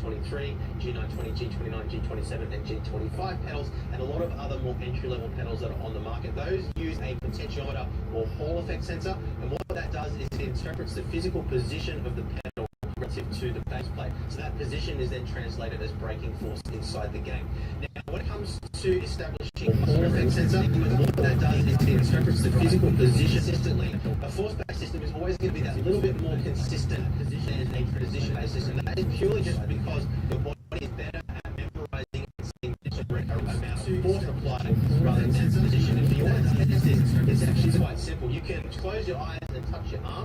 G23, G920, G29, G27 and G25 pedals, and a lot of other more entry-level pedals that are on the market. Those use a potentiometer or Hall effect sensor, and what that does is it interprets the physical position of the pedal relative to the base plate. So that position is then translated as braking force inside the game. Now, when it comes to establishing a Hall effect sensor, what that does is it interprets the physical position consistently. A force-based system is always going to be that little bit more consistent than a position-based system. That is purely just because your body is better at memorizing and seeing the correct amount of force applied rather than position. And for you want to test this, it's actually quite simple. You can close your eyes and touch your arm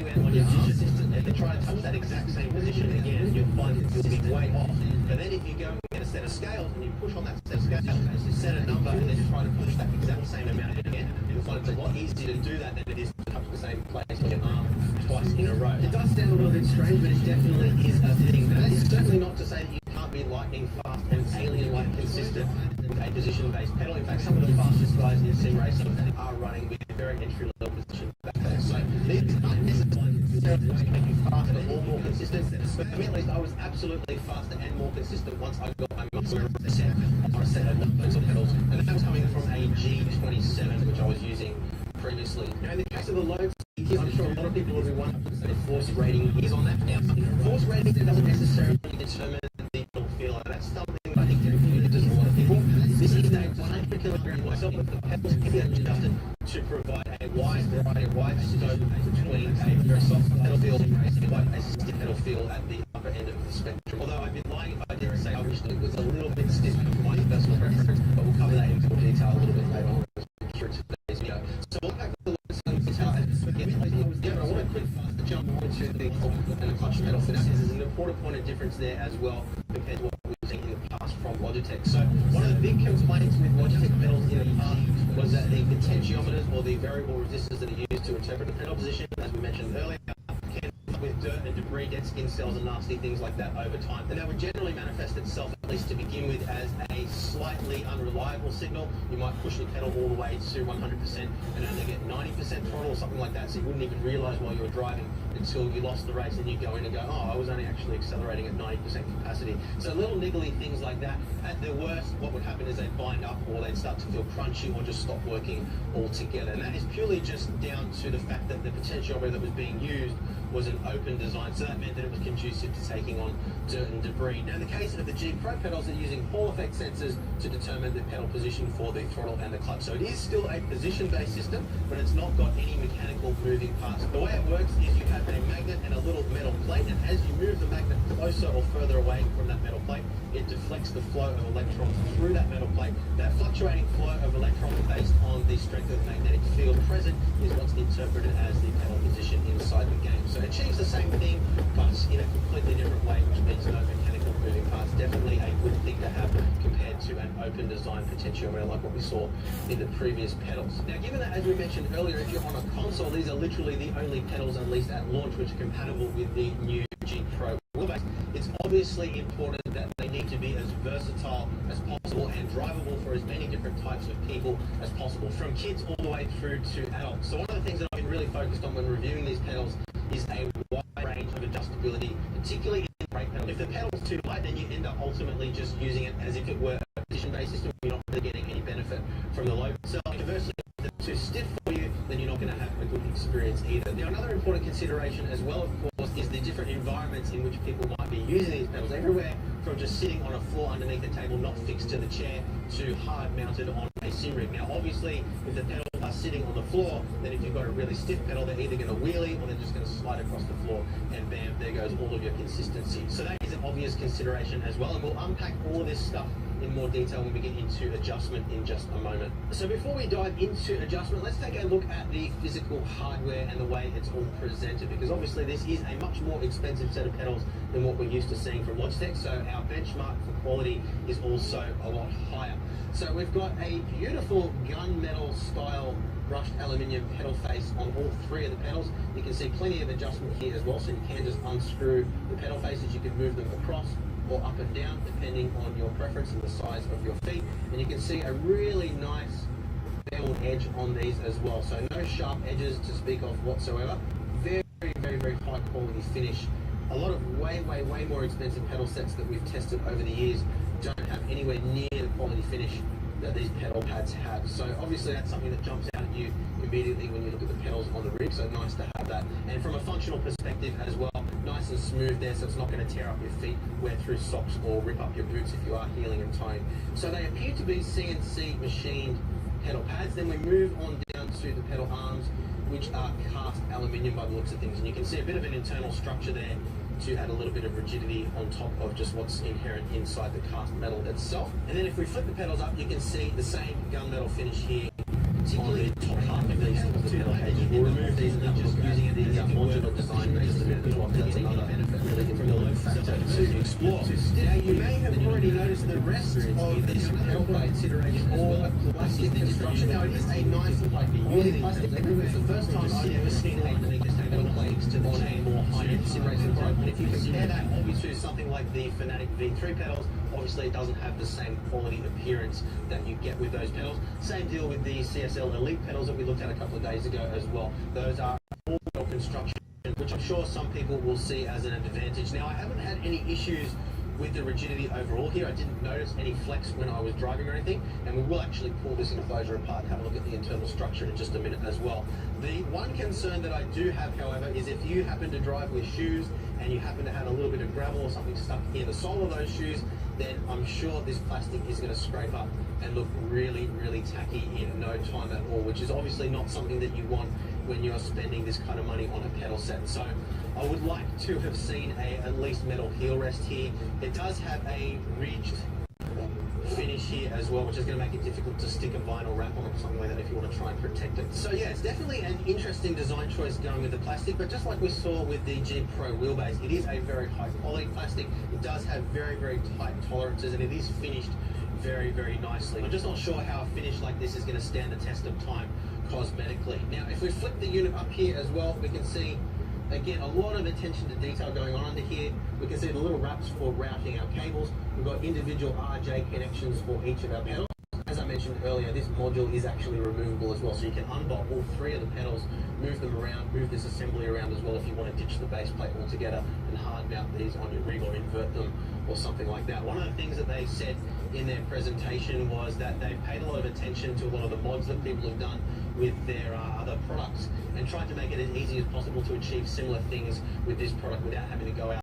on your arm system, and then try to touch that exact same position again, and you'll find that you'll be way off. But then if you go and get a set of scales and you push on that set of scales, you set a number and then you try to push that exact same amount again, you'll find it's a lot easier to do that than it is to touch the same place on your arm twice in a row. It does sound a little bit strange, but it definitely is a thing. But that's certainly not to say that you can't be lightning fast and alien-like consistent with a position-based pedal. In fact, some of the fastest guys in sim racing are running with very entry-level position pedals. So these aren't necessarily to make you faster or more consistent. But for me at least, I was absolutely faster and more consistent once I got my muscle set on a set of those pedals. And that was coming from a G27, which I was using previously. Now, in the case of the low, I'm sure a lot of people will be wondering what the force rating is on that. Now, force rating doesn't necessarily determine the pedal feel, and that's something I think confuses a lot of people. This is a 100 kilogram myself, but the pedals can be adjusted to provide a wide variety, wide scope between a very soft pedal feel and quite a stiff pedal feel at the upper end of the spectrum. Although I'd be lying if I didn't say I wish it was a little bit stiff for my personal preference, but we'll cover that in more detail a little bit later on during today's video. So we'll back to the detail I want to quickly jump into the clutch pedal for that. There's an important point of difference there as well compared to what we've seen in the past from Logitech. So one of the big complaints with Logitech pedals in the past was that the potentiometers or the variable resistors that are used to interpret the pedal position, as we mentioned earlier, can with dirt and debris, dead skin cells and nasty things like that over time. And that would generally manifest itself, at least to begin with, as a slightly unreliable signal. You might push the pedal all the way to 100% and only get 90% throttle or something like that, so you wouldn't even realize while you were driving until you lost the race and you go in and go, oh, I was only actually accelerating at 90% capacity. So little niggly things like that. At their worst, what would happen is they'd bind up or they'd start to feel crunchy or just stop working altogether. And that is purely just down to the fact that the potentiometer that was being used was an open design, so that meant that it was conducive to taking on dirt and debris. Now, in the case of the G Pro pedals, they're using Hall effect sensors to determine the pedal position for the throttle and the clutch. So it is still a position-based system, but it's not got any mechanical moving parts. The way it works is you have a magnet and a little metal plate, and as you move the magnet closer or further away from that metal plate, it deflects the flow of electrons through that metal plate. That fluctuating flow of electrons based on the strength of the magnetic field present is what's interpreted as the pedal position inside the game. So it achieves the same thing, but in a completely different way, which means no mechanical moving parts. Definitely a good thing to have compared to an open design potentiometer like what we saw in the previous pedals. Now, given that, as we mentioned earlier, if you're on a console, these are literally the only pedals, at least at launch, which are compatible with the new G Pro wheelbase. It's obviously important that they need to be as versatile as possible and drivable for as many different types of people as possible, from kids all the way through to adults. So one of the things that I've been really focused on when reviewing these pedals is a wide range of adjustability, particularly in the brake pedal. If the pedal's too light, then you end up ultimately just using it as if it were a position-based system. You're not really getting any benefit from the low. So conversely, if it's too stiff for you, then you're not going to have a good experience either. Now, another important consideration as well, of course, is the different environments in which people might be using these pedals. Everywhere from just sitting on a floor underneath a table not fixed to the chair to hard mounted on a sim rig. Now, obviously, if the pedals are sitting on the floor, then if you've got a really stiff pedal, they're either going to wheelie or they're just going to slide across the floor, and bam, there goes all of your consistency. So that is an obvious consideration as well, and we'll unpack all of this stuff in more detail when we get into adjustment in just a moment. So before we dive into adjustment, let's take a look at the physical hardware and the way it's all presented, because obviously this is a much more expensive set of pedals than what we're used to seeing from Logitech, so our benchmark for quality is also a lot higher. So we've got a beautiful gunmetal style brushed aluminium pedal face on all three of the pedals. You can see plenty of adjustment here as well, so you can just unscrew the pedal faces. You can move them across or up and down depending on your preference and the size of your feet. And you can see a really nice beveled edge on these as well, so no sharp edges to speak of whatsoever. Very high quality finish A lot of way more expensive pedal sets that we've tested over the years don't have anywhere near the quality finish that these pedal pads have. So obviously that's something that jumps out at you immediately when you look at the pedals on the rig, so nice to have that. And from a functional perspective as well, nice and smooth there, so it's not going to tear up your feet, wear through socks, or rip up your boots if you are heeling and towing. So they appear to be CNC machined pedal pads. Then we move on down to the pedal arms, which are cast aluminium by the looks of things, and you can see a bit of an internal structure there to add a little bit of rigidity on top of just what's inherent inside the cast metal itself. And then if we flip the pedals up, you can see the same gunmetal finish here, particularly the top half of these pedal heads. We'll remove these and just using it in the modular design in just a minute as well. That's another really important factor to explore. Now you may have already noticed the rest of this pedal plate is all plastic construction. Now it is a nice quality plastic. It's the first time I've ever seen a pedal plate on a more high-end sim racing product. But if you compare that obviously to something like the Fanatic V3 pedals, obviously it doesn't have the same quality appearance that you get with those pedals. Same deal with the CSL Elite pedals that we looked at a couple of days ago as well. Those are all metal construction, which I'm sure some people will see as an advantage. Now I haven't had any issues with the rigidity overall here. I didn't notice any flex when I was driving or anything, and we will actually pull this enclosure apart and have a look at the internal structure in just a minute as well. The one concern that I do have, however, is if you happen to drive with shoes and you happen to have a little bit of gravel or something stuck in the sole of those shoes, then I'm sure this plastic is going to scrape up and look really tacky in no time at all, which is obviously not something that you want when you're spending this kind of money on a pedal set. So I would like to have seen at least metal heel rest here. It does have a ridged finish here as well, which is going to make it difficult to stick a vinyl wrap on or something like that if you want to try and protect it. So yeah, it's definitely an interesting design choice going with the plastic, but just like we saw with the Jeep Pro wheelbase, it is a very high quality plastic. It does have very tight tolerances, and it is finished very nicely. I'm just not sure how a finish like this is going to stand the test of time cosmetically. Now if we flip the unit up here as well, we can see again a lot of attention to detail going on under here. We can see the little wraps for routing our cables. We've got individual RJ connections for each of our pedals. As I mentioned earlier, this module is actually removable as well, so you can unbolt all three of the pedals, move them around, move this assembly around as well if you want to ditch the base plate altogether and hard mount these on your rig or invert them or something like that. One of the things that they said in their presentation was that they paid a lot of attention to a lot of the mods that people have done with their other products and tried to make it as easy as possible to achieve similar things with this product without having to go out